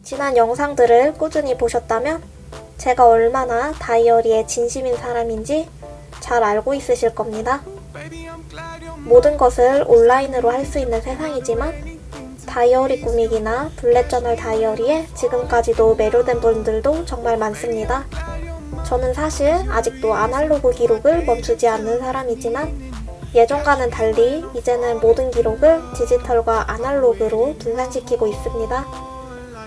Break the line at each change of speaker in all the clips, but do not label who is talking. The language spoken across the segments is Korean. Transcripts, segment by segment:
지난 영상들을 꾸준히 보셨다면 제가 얼마나 다이어리에 진심인 사람인지 잘 알고 있으실 겁니다. 모든 것을 온라인으로 할 수 있는 세상이지만 다이어리 꾸미기나 블랙저널 다이어리에 지금까지도 매료된 분들도 정말 많습니다. 저는 사실 아직도 아날로그 기록을 멈추지 않는 사람이지만 예전과는 달리 이제는 모든 기록을 디지털과 아날로그로 분산시키고 있습니다.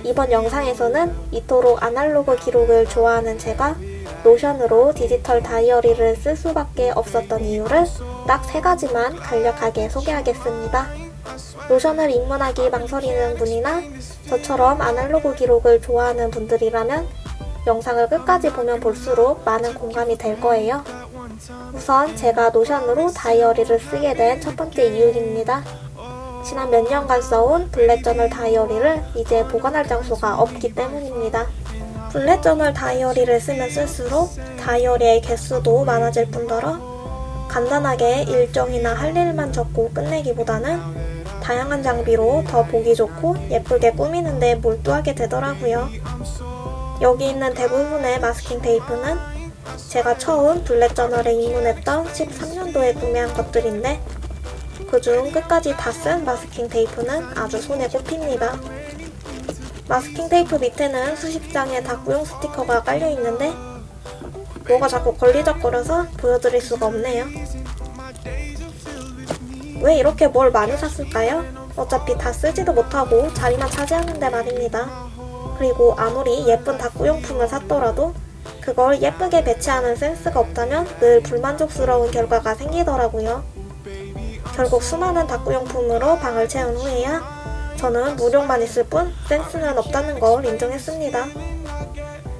이번 영상에서는 이토록 아날로그 기록을 좋아하는 제가 노션으로 디지털 다이어리를 쓸 수밖에 없었던 이유를 딱 3가지만 간략하게 소개하겠습니다. 노션을 입문하기 망설이는 분이나 저처럼 아날로그 기록을 좋아하는 분들이라면 영상을 끝까지 보면 볼수록 많은 공감이 될 거예요. 우선 제가 노션으로 다이어리를 쓰게 된 첫 번째 이유입니다. 지난 몇 년간 써온 블랙저널 다이어리를 이제 보관할 장소가 없기 때문입니다. 블랙저널 다이어리를 쓰면 쓸수록 다이어리의 개수도 많아질 뿐더러 간단하게 일정이나 할 일만 적고 끝내기보다는 다양한 장비로 더 보기 좋고 예쁘게 꾸미는 데 몰두하게 되더라고요. 여기 있는 대부분의 마스킹 테이프는 제가 처음 블랙저널에 입문했던 13년도에 구매한 것들인데 그중 끝까지 다 쓴 마스킹 테이프는 아주 손에 꼽힙니다. 마스킹 테이프 밑에는 수십 장의 다꾸용 스티커가 깔려 있는데 뭐가 자꾸 걸리적거려서 보여드릴 수가 없네요. 왜 이렇게 뭘 많이 샀을까요? 어차피 다 쓰지도 못하고 자리만 차지하는데 말입니다. 그리고 아무리 예쁜 다꾸용품을 샀더라도 그걸 예쁘게 배치하는 센스가 없다면 늘 불만족스러운 결과가 생기더라고요. 결국 수많은 다꾸용품으로 방을 채운 후에야 저는 무력만 있을 뿐 센스는 없다는 걸 인정했습니다.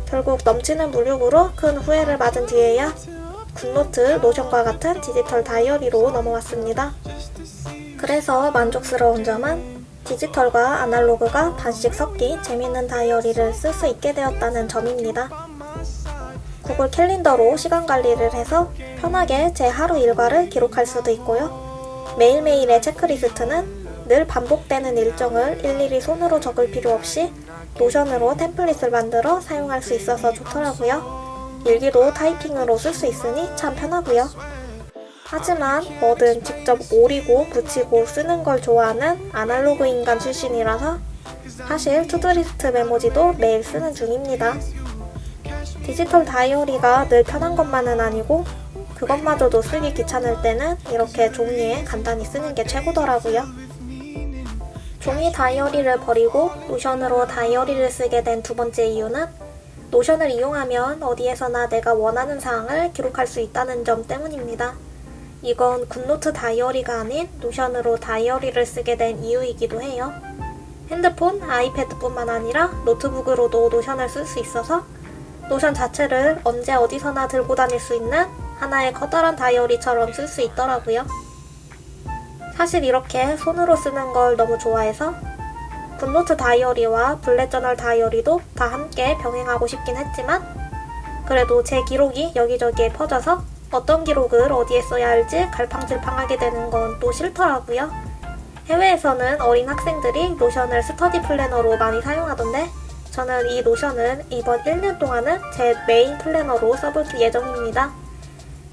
결국 넘치는 무력으로 큰 후회를 맞은 뒤에야 굿노트, 노션과 같은 디지털 다이어리로 넘어왔습니다. 그래서 만족스러운 점은 디지털과 아날로그가 반씩 섞인 재밌는 다이어리를 쓸 수 있게 되었다는 점입니다. 구글 캘린더로 시간 관리를 해서 편하게 제 하루 일과를 기록할 수도 있고요. 매일매일의 체크리스트는 늘 반복되는 일정을 일일이 손으로 적을 필요 없이 노션으로 템플릿을 만들어 사용할 수 있어서 좋더라고요. 일기도 타이핑으로 쓸 수 있으니 참 편하고요. 하지만 뭐든 직접 오리고 붙이고 쓰는 걸 좋아하는 아날로그 인간 출신이라서 사실 투두리스트 메모지도 매일 쓰는 중입니다. 디지털 다이어리가 늘 편한 것만은 아니고 그것마저도 쓰기 귀찮을 때는 이렇게 종이에 간단히 쓰는 게 최고더라고요. 종이 다이어리를 버리고 노션으로 다이어리를 쓰게 된 두 번째 이유는 노션을 이용하면 어디에서나 내가 원하는 사항을 기록할 수 있다는 점 때문입니다. 이건 굿노트 다이어리가 아닌 노션으로 다이어리를 쓰게 된 이유이기도 해요. 핸드폰, 아이패드뿐만 아니라 노트북으로도 노션을 쓸 수 있어서 노션 자체를 언제 어디서나 들고 다닐 수 있는 하나의 커다란 다이어리처럼 쓸 수 있더라고요. 사실 이렇게 손으로 쓰는 걸 너무 좋아해서 굿노트 다이어리와 블랙저널 다이어리도 다 함께 병행하고 싶긴 했지만 그래도 제 기록이 여기저기에 퍼져서 어떤 기록을 어디에 써야 할지 갈팡질팡하게 되는 건 또 싫더라고요. 해외에서는 어린 학생들이 노션을 스터디 플래너로 많이 사용하던데 저는 이 노션은 이번 1년 동안은 제 메인 플래너로 써볼 예정입니다.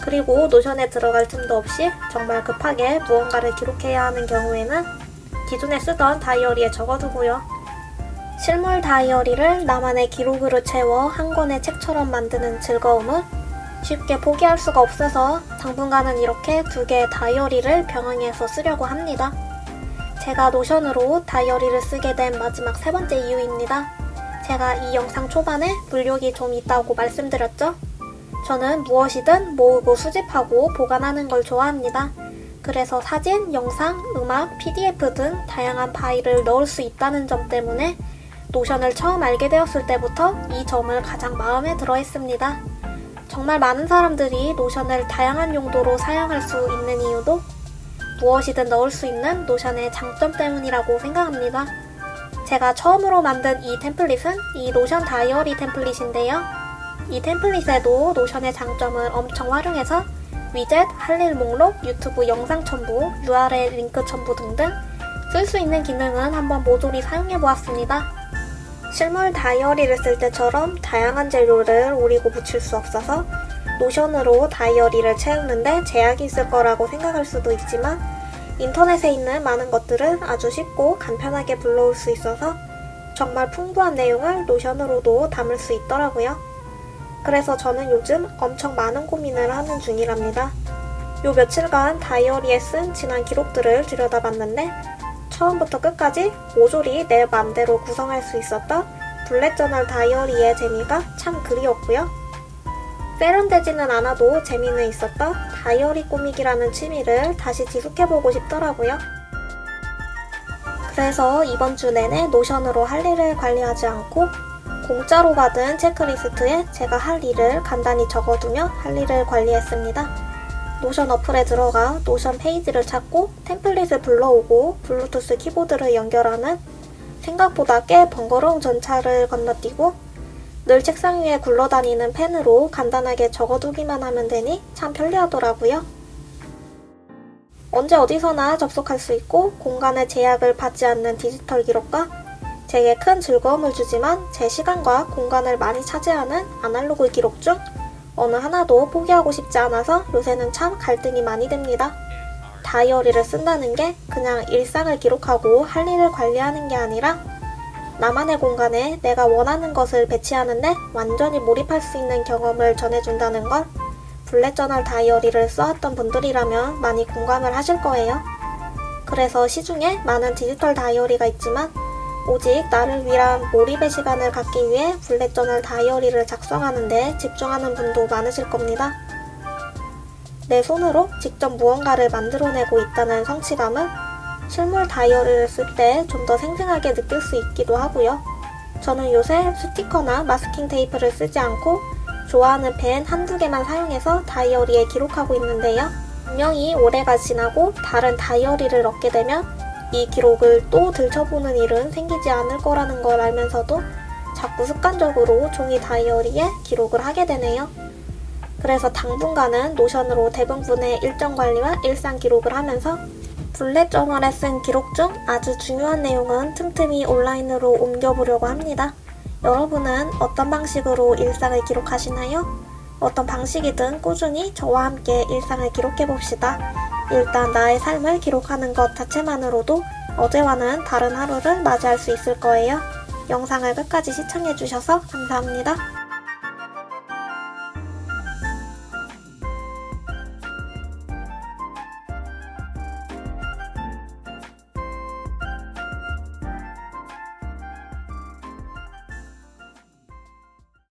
그리고 노션에 들어갈 틈도 없이 정말 급하게 무언가를 기록해야 하는 경우에는 기존에 쓰던 다이어리에 적어두고요. 실물 다이어리를 나만의 기록으로 채워 한 권의 책처럼 만드는 즐거움을 쉽게 포기할 수가 없어서 당분간은 이렇게 2개의 다이어리를 병행해서 쓰려고 합니다. 제가 노션으로 다이어리를 쓰게 된 마지막 3번째 이유입니다. 제가 이 영상 초반에 물욕이 좀 있다고 말씀드렸죠? 저는 무엇이든 모으고 수집하고 보관하는 걸 좋아합니다. 그래서 사진, 영상, 음악, PDF 등 다양한 파일을 넣을 수 있다는 점 때문에 노션을 처음 알게 되었을 때부터 이 점을 가장 마음에 들어 했습니다. 정말 많은 사람들이 노션을 다양한 용도로 사용할 수 있는 이유도 무엇이든 넣을 수 있는 노션의 장점 때문이라고 생각합니다. 제가 처음으로 만든 이 템플릿은 이 노션 다이어리 템플릿인데요. 이 템플릿에도 노션의 장점을 엄청 활용해서 위젯, 할 일 목록, 유튜브 영상 첨부, URL 링크 첨부 등등 쓸 수 있는 기능은 한번 모조리 사용해보았습니다. 실물 다이어리를 쓸 때처럼 다양한 재료를 오리고 붙일 수 없어서 노션으로 다이어리를 채우는데 제약이 있을 거라고 생각할 수도 있지만 인터넷에 있는 많은 것들은 아주 쉽고 간편하게 불러올 수 있어서 정말 풍부한 내용을 노션으로도 담을 수 있더라고요. 그래서 저는 요즘 엄청 많은 고민을 하는 중이랍니다. 요 며칠간 다이어리에 쓴 지난 기록들을 들여다봤는데 처음부터 끝까지 모조리 내 맘대로 구성할 수 있었던 블랙저널 다이어리의 재미가 참 그리웠고요. 세련되지는 않아도 재미는 있었던 다이어리 꾸미기라는 취미를 다시 지속해보고 싶더라고요. 그래서 이번 주 내내 노션으로 할 일을 관리하지 않고 공짜로 받은 체크리스트에 제가 할 일을 간단히 적어두며 할 일을 관리했습니다. 노션 어플에 들어가 노션 페이지를 찾고 템플릿을 불러오고 블루투스 키보드를 연결하는 생각보다 꽤 번거로운 전차를 건너뛰고 늘 책상 위에 굴러다니는 펜으로 간단하게 적어두기만 하면 되니 참 편리하더라고요. 언제 어디서나 접속할 수 있고 공간의 제약을 받지 않는 디지털 기록과 제게 큰 즐거움을 주지만 제 시간과 공간을 많이 차지하는 아날로그 기록 중 어느 하나도 포기하고 싶지 않아서 요새는 참 갈등이 많이 됩니다. 다이어리를 쓴다는 게 그냥 일상을 기록하고 할 일을 관리하는 게 아니라 나만의 공간에 내가 원하는 것을 배치하는데 완전히 몰입할 수 있는 경험을 전해준다는 걸 블랙저널 다이어리를 써왔던 분들이라면 많이 공감을 하실 거예요. 그래서 시중에 많은 디지털 다이어리가 있지만 오직 나를 위한 몰입의 시간을 갖기 위해 블랙저널 다이어리를 작성하는데 집중하는 분도 많으실 겁니다. 내 손으로 직접 무언가를 만들어내고 있다는 성취감은 실물 다이어리를 쓸 때 좀 더 생생하게 느낄 수 있기도 하고요. 저는 요새 스티커나 마스킹 테이프를 쓰지 않고 좋아하는 펜 한두 개만 사용해서 다이어리에 기록하고 있는데요. 분명히 올해가 지나고 다른 다이어리를 얻게 되면 이 기록을 또 들춰보는 일은 생기지 않을 거라는 걸 알면서도 자꾸 습관적으로 종이 다이어리에 기록을 하게 되네요. 그래서 당분간은 노션으로 대부분의 일정 관리와 일상 기록을 하면서 블랙저널에 쓴 기록 중 아주 중요한 내용은 틈틈이 온라인으로 옮겨보려고 합니다. 여러분은 어떤 방식으로 일상을 기록하시나요? 어떤 방식이든 꾸준히 저와 함께 일상을 기록해봅시다. 일단 나의 삶을 기록하는 것 자체만으로도 어제와는 다른 하루를 맞이할 수 있을 거예요. 영상을 끝까지 시청해주셔서 감사합니다.